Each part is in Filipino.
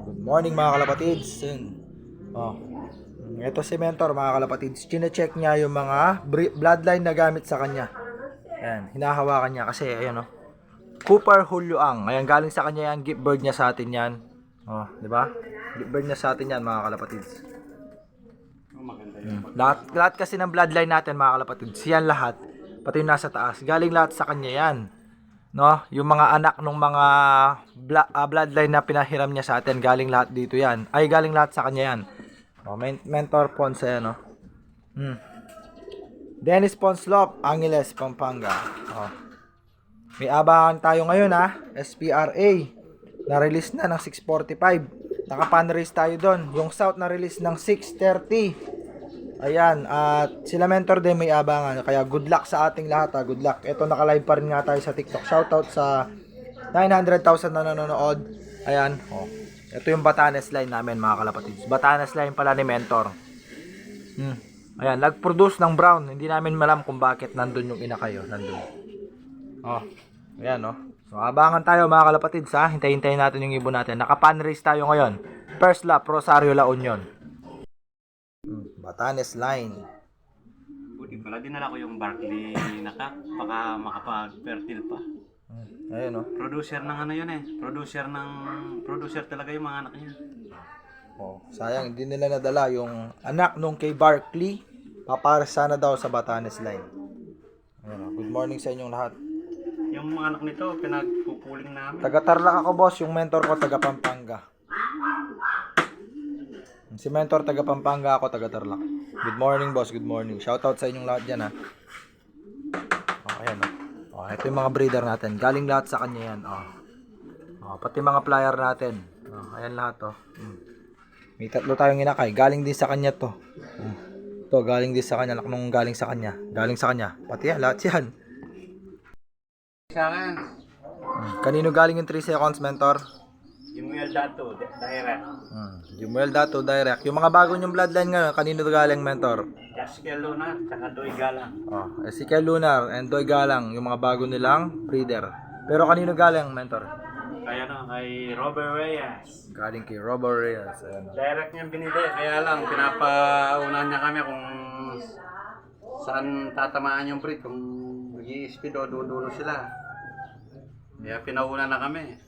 Good morning mga kalapatids. Ito si Mentor mga kalapatids. Chine-check niya yung mga bloodline na gamit sa kanya. Ayan, hinahawakan niya kasi ayan Cooper Huluang. Ayan, galing sa kanya yan. Gift bird niya sa atin yan. Di ba? Gift bird niya sa atin yan mga kalapatids. Lahat kasi ng bloodline natin mga kalapatids, yan lahat. Pati yung nasa taas. Galing lahat sa kanya yan. No, yung mga anak ng mga bloodline na pinahiram niya sa atin, galing lahat dito yan. Ay, galing lahat sa kanya yan. Mentor Ponce, Dennis Ponslop, Angeles, Pampanga. May abangan tayo ngayon SPRA. Na-release na ng 645. Naka-panrace tayo doon. Yung South na-release ng 630. Ayan, at sila Mentor din may abangan. Kaya good luck sa ating lahat Good luck. Ito, naka-live pa rin nga tayo sa TikTok. Shoutout sa 900,000 na nanonood. Ayan, ito yung Batanes line namin mga kalapatids. Batanes line pala ni Mentor. Ayan, nag-produce ng brown. Hindi namin malam kung bakit nandun yung ina kayo. Nandun. Ayan So, abangan tayo mga kalapatids Hintay-hintayin natin yung ibon natin. Naka-pan race tayo ngayon. First lap, Rosario La Union. Batanes line. Buti pala, dinala ko yung Barkley baka makapag-fertile pa. Ayun Producer ng ano yun Producer talaga yung mga anak niya. Sayang, hindi nila nadala yung anak nung kay Barkley. Papara sana daw sa Batanes line. Ayun Good morning sa inyong lahat. Yung mga anak nito, pinagpupuling namin. Taga Tarlac ako boss, yung mentor ko taga Pampanga. Si Mentor taga Pampanga, ako taga Tarlac. Good morning boss, good morning. Shoutout sa inyong lahat dyan Ayan ito yung mga breeder natin. Galing lahat sa kanya yan pati mga flyer natin. Ayan lahat May tatlo tayong inakay. Galing din sa kanya to. Ito galing din sa kanya. Nung galing sa kanya. Galing sa kanya. Pati yan, lahat yan. Sa akin, Kanino galing yung 3 seconds Mentor? Jimuel Dato, direct. Jimuel Dato, direct. Yung mga bago nyong bloodline ngayon, kanino galing Mentor? Ezekiel Lunar, tsaka Doy Galang. Ezekiel Lunar and Doy Galang, yung mga bago nilang breeder. Pero kanino galing Mentor? Kay Robert Reyes. Galing kay Robert Reyes. Direct niya binili, kaya lang pinapaunahan niya kami kung saan tatamaan yung breed, kung mag-i-speed o dudulo sila. Kaya pinauna na kami.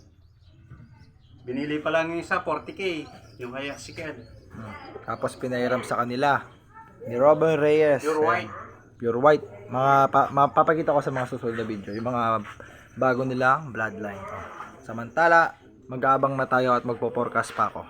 Binili pa lang yung isa, 40K, yung kay Ezekiel. Tapos pinairam sa kanila ni Robert Reyes. Pure white. Pure white. Mapapakita ko sa mga susunod na video yung mga bago nilang bloodline. Samantala, mag-aabang na tayo at magpo-forecast pa ako.